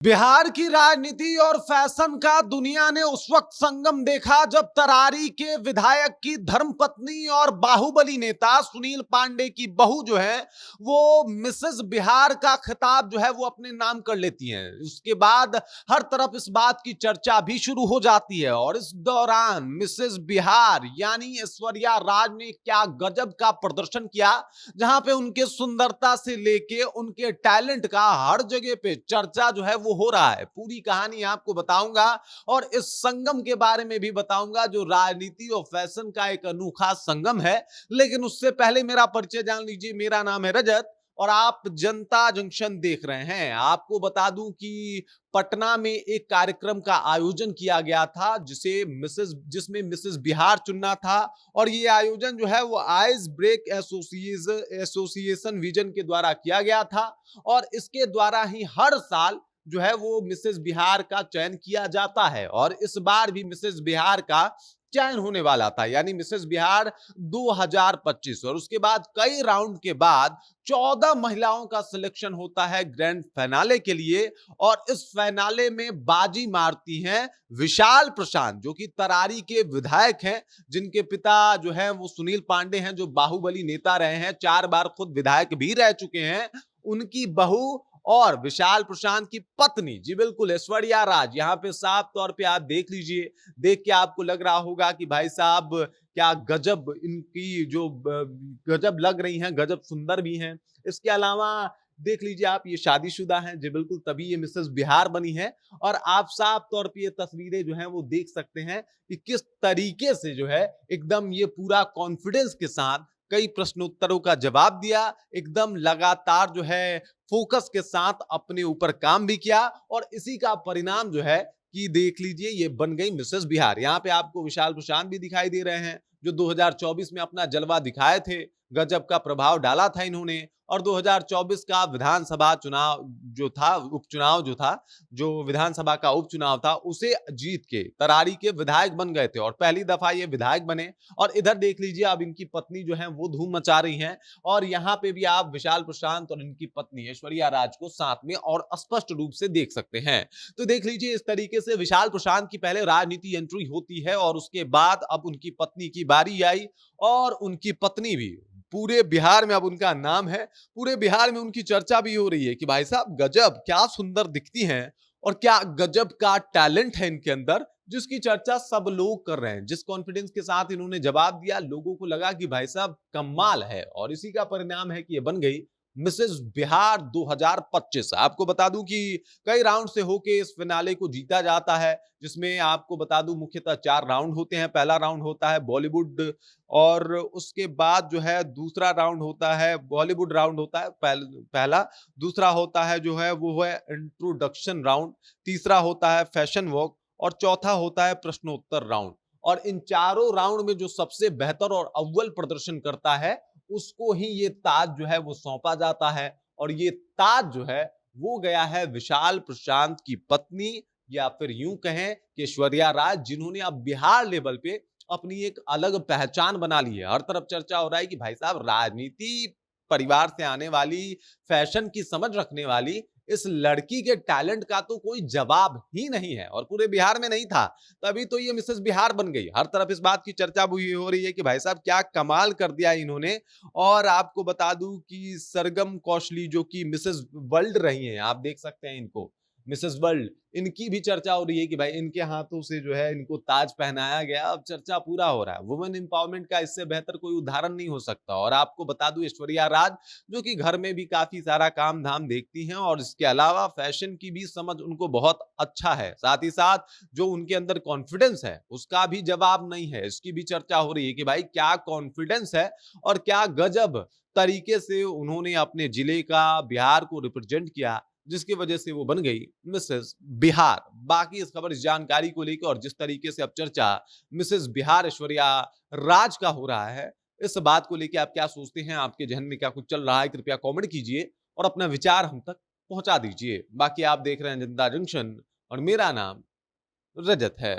बिहार की राजनीति और फैशन का दुनिया ने उस वक्त संगम देखा जब तरारी के विधायक की धर्मपत्नी और बाहुबली नेता सुनील पांडे की बहू जो है वो मिसेस बिहार का खिताब जो है वो अपने नाम कर लेती हैं। उसके बाद हर तरफ इस बात की चर्चा भी शुरू हो जाती है और इस दौरान मिसेस बिहार यानी ऐश्वर्या राज ने क्या गजब का प्रदर्शन किया, जहां पे उनके सुंदरता से लेके उनके टैलेंट का हर जगह पे चर्चा जो है वो हो रहा है। पूरी कहानी आपको बताऊंगा और इस संगम के बारे में भी बताऊंगा जो राजनीति और फैशन का एक अनोखा संगम है। लेकिन उससे पहले मेरा परिचय जान लीजिए। मेरा नाम है रजत और आप जनता जंक्शन देख रहे हैं। आपको बता दूं कि पटना में एक कार्यक्रम का आयोजन किया गया था जिसमें मिसेस बिहार चुनना था और ये आयोजन जो है वो आइस ब्रेक एसोसिएशन विजन के द्वारा किया गया था और इसके द्वारा ही हर साल जो है वो मिसेस बिहार का चयन किया जाता है और इस बार भी मिसेस बिहार का चयन होने वाला था, यानी मिसेस बिहार 2025। और उसके बाद कई राउंड के बाद 14 महिलाओं का सिलेक्शन होता है ग्रैंड फाइनाले के लिए और इस फाइनाले में बाजी मारती हैं विशाल प्रशांत जो कि तरारी के विधायक हैं, जिनके पिता जो है वो सुनील पांडे हैं जो बाहुबली नेता रहे हैं, 4 बार खुद विधायक भी रह चुके हैं। उनकी बहू और विशाल प्रशांत की पत्नी, जी बिल्कुल, ऐश्वर्या राज। यहां पे साफ तौर पे आप देख लीजिए, देख के आपको लग रहा होगा कि भाई साहब क्या गजब इनकी जो गजब लग रही हैं, गजब सुंदर भी हैं। इसके अलावा देख लीजिए आप, ये शादीशुदा हैं, जी बिल्कुल, तभी ये मिसेस बिहार बनी है। और आप साफ तौर पे ये तस्वीरें जो हैं वो देख सकते हैं कि किस तरीके से जो है एकदम ये पूरा कॉन्फिडेंस के साथ कई प्रश्नोत्तरों का जवाब दिया, एकदम लगातार जो है फोकस के साथ अपने ऊपर काम भी किया और इसी का परिणाम जो है कि देख लीजिए ये बन गई मिसेस बिहार। यहाँ पे आपको विशाल प्रशांत भी दिखाई दे रहे हैं जो 2024 में अपना जलवा दिखाए थे, गजब का प्रभाव डाला था इन्होंने। और 2024 का विधानसभा चुनाव जो था, उपचुनाव जो था, जो विधानसभा का उपचुनाव था, उसे जीत के तरारी के विधायक बन गए थे और पहली दफा ये विधायक बने। और इधर देख लीजिए अब इनकी पत्नी जो है वो धूम मचा रही हैं और यहाँ पे भी आप विशाल प्रशांत और इनकी पत्नी ऐश्वर्या राज को साथ में और स्पष्ट रूप से देख सकते हैं। तो देख लीजिए इस तरीके से विशाल प्रशांत की पहले राजनीति एंट्री होती है और उसके बाद अब उनकी पत्नी की बारी आई और उनकी पत्नी भी, पूरे बिहार में अब उनका नाम है, पूरे बिहार में उनकी चर्चा भी हो रही है कि भाई साहब गजब क्या सुंदर दिखती हैं और क्या गजब का टैलेंट है इनके अंदर, जिसकी चर्चा सब लोग कर रहे हैं। जिस कॉन्फिडेंस के साथ इन्होंने जवाब दिया, लोगों को लगा कि भाई साहब कमाल है और इसी का परिणाम है कि ये बन गई मिसेस बिहार 2025। आपको बता दूं कि कई राउंड से होके इस फिनाले को जीता जाता है, जिसमें आपको बता दूं मुख्यतः 4 राउंड होते हैं। पहला राउंड होता है बॉलीवुड और उसके बाद जो है दूसरा राउंड होता है बॉलीवुड राउंड होता है पहला। दूसरा होता है जो है वो है इंट्रोडक्शन राउंड। तीसरा होता है फैशन वॉक और चौथा होता है प्रश्नोत्तर राउंड। और इन चारों राउंड में जो सबसे बेहतर और अव्वल प्रदर्शन करता है उसको ही ये ताज जो है वो सौंपा जाता है और ये ताज जो है वो गया है विशाल प्रशांत की पत्नी, या फिर यूं कहें कि ऐश्वर्या राज, जिन्होंने अब बिहार लेवल पे अपनी एक अलग पहचान बना ली है। हर तरफ चर्चा हो रहा है कि भाई साहब राजनीति परिवार से आने वाली, फैशन की समझ रखने वाली इस लड़की के टैलेंट का तो कोई जवाब ही नहीं है और पूरे बिहार में नहीं था, तभी तो ये मिसेस बिहार बन गई। हर तरफ इस बात की चर्चा भी हो रही है कि भाई साहब क्या कमाल कर दिया इन्होंने। और आपको बता दूं कि सरगम कौशली जो कि मिसेस वर्ल्ड रही हैं, आप देख सकते हैं इनको, मिसेस वर्ल्ड, इनकी भी चर्चा हो रही है कि भाई इनके हाथों से जो है इनको ताज पहनाया गया। अब चर्चा पूरा हो रहा है। वुमेन एम्पावरमेंट का इससे बेहतर कोई उदाहरण नहीं हो सकता। और आपको बता दूं ऐश्वर्या राज जो कि घर में भी काफी सारा काम धाम देखती हैं और इसके अलावा फैशन की भी समझ उनको बहुत अच्छा है, साथ ही साथ जो उनके अंदर कॉन्फिडेंस है उसका भी जवाब नहीं है। इसकी भी चर्चा हो रही है कि भाई क्या कॉन्फिडेंस है और क्या गजब तरीके से उन्होंने अपने जिले का, बिहार को रिप्रेजेंट किया, जिसकी वजह से वो बन गई मिसेस बिहार। बाकी इस खबर, इस जानकारी को लेकर और जिस तरीके से अब चर्चा मिसेस बिहार ऐश्वर्या राज का हो रहा है, इस बात को लेकर आप क्या सोचते हैं? आपके जहन में क्या कुछ चल रहा है? कृपया कमेंट कीजिए और अपना विचार हम तक पहुंचा दीजिए। बाकी आप देख रहे हैं जनता जंक्शन और मेरा नाम रजत है।